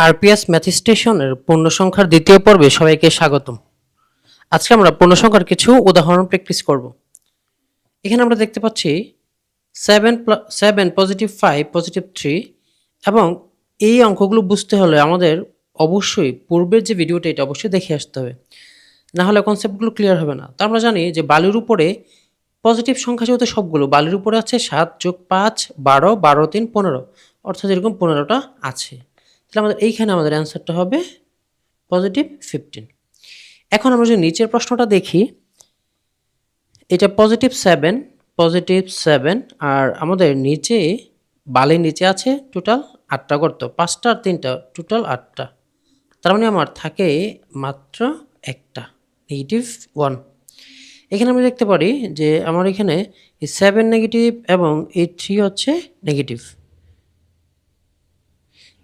RPS math স্টেশনের পূর্ণসংখ্যার দ্বিতীয় পর্বে সবাইকে স্বাগতম। আজকে আমরা পূর্ণসংখ্যার কিছু উদাহরণ প্র্যাকটিস করব। এখানে আমরা দেখতে পাচ্ছি 7 পজিটিভ 5 পজিটিভ 3 এবং এই অঙ্কগুলো বুঝতে হলে আমাদের অবশ্যই পূর্বের যে ভিডিওটা এটা অবশ্যই দেখে আসতে হবে, না হলে কনসেপ্টগুলো ক্লিয়ার হবে না। তো আমরা জানি যে বালির উপরে পজিটিভ সংখ্যা যেহেতু সবগুলো বালির উপরে আছে 7 যোগ 5 12 12 3 15, অর্থাৎ এরকম 15টা আছে। তাহলে আমাদের এইখানে আমাদের অ্যান্সারটা হবে পজিটিভ 15। এখন আমরা যদি নিচের প্রশ্নটা দেখি, এটা পজিটিভ 7 আর আমাদের নিচে বালির নিচে আছে টোটাল 8টা গর্ত, 5টা আর 3টা টোটাল 8টা। তার মানে আমার থাকে মাত্র একটা, -1। এখানে আমরা দেখতে পারি যে আমার এখানে এই 7 নেগেটিভ এবং এই 3 হচ্ছে নেগেটিভ,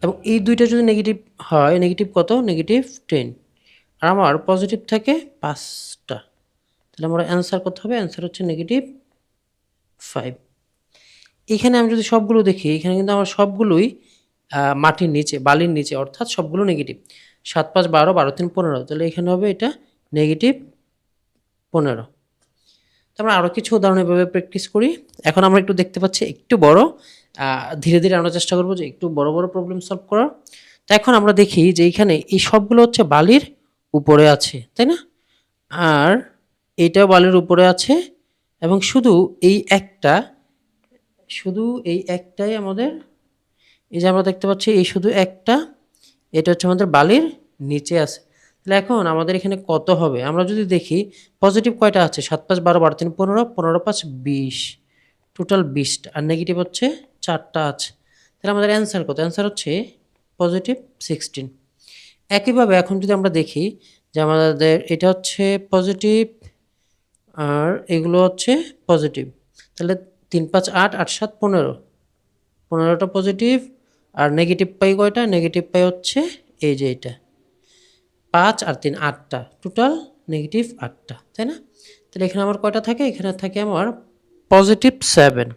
এবং এই দুইটা যদি নেগেটিভ হয়, নেগেটিভ কত, -10, আর আমার পজিটিভ থাকে 5টা। তাহলে আমার অ্যান্সার কত হবে, অ্যান্সার হচ্ছে -5। এখানে আমি যদি সবগুলো দেখি, এখানে কিন্তু আমার সবগুলোই মাটির নিচে বালির নিচে, অর্থাৎ সবগুলো নেগেটিভ। 7 5 12 12 3 15, তাহলে এখানে হবে এটা -15। তো আমরা আরও কিছু উদাহরণ এভাবে প্র্যাকটিস করি। এখন আমরা একটু দেখতে পাচ্ছি একটু বড়, ধীরে ধীরে আমরা চেষ্টা করবো যে একটু বড় বড় প্রবলেম সলভ করার। তো এখন আমরা দেখি যে এইখানে এই সবগুলো হচ্ছে বালির উপরে আছে, তাই না? আর এইটাও বালির উপরে আছে, এবং শুধু এই একটাই আমাদের, এই যে আমরা দেখতে পাচ্ছি এই শুধু একটা, এটা হচ্ছে আমাদের বালির নিচে আছে। তাহলে এখন আমাদের এখানে কত হবে, আমরা যদি দেখি পজিটিভ কয়টা আছে, 7 5 12 12 3 15 15 5 20, টোটাল 20টা, আর নেগেটিভ হচ্ছে 4টা আছে। তাহলে আমাদের অ্যান্সার কত, অ্যান্সার হচ্ছে পজিটিভ 16। একইভাবে এখন যদি আমরা দেখি যে আমাদের এটা হচ্ছে পজিটিভ আর এগুলো হচ্ছে পজিটিভ, তাহলে 3 5 8 8 7 15, 15টা পজিটিভ, আর নেগেটিভ পাই কয়টা, নেগেটিভ পাই হচ্ছে এই যে এটা 5 আর 3 8টা, টোটাল -8টা, তাই না? তাহলে এখানে আমার কয়টা থাকে, এখানে থাকে আমার +7।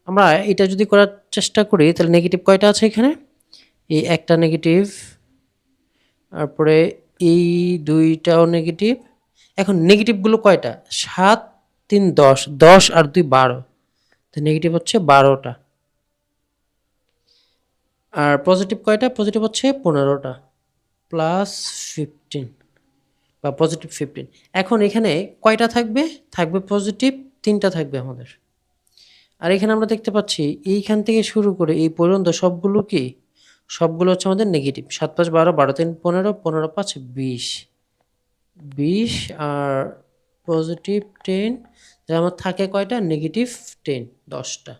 আমরা এটা যদি করার চেষ্টা করি তাহলে নেগেটিভ কয়টা আছে এখানে, এই একটা নেগেটিভ, তারপরে এই দুইটাও নেগেটিভ। এখন নেগেটিভগুলো কয়টা, 7 3 10, 10 আর 2 12, তো নেগেটিভ হচ্ছে 12টা। আর পজিটিভ কয়টা, পজিটিভ হচ্ছে 15টা, +15 বা +15। এখন এখানে কয়টা থাকবে, থাকবে পজিটিভ 3টা থাকবে আমাদের। আর এখানে আমরা দেখতে পাচ্ছি এইখান থেকে শুরু করে এই পর্যন্ত সবগুলো কি, সবগুলো হচ্ছে আমাদের নেগেটিভ। 7 5 12 12 3 15 15 5 20, 20 আর +10, তাহলে আমার থাকে কয়টা, -10, 10টা।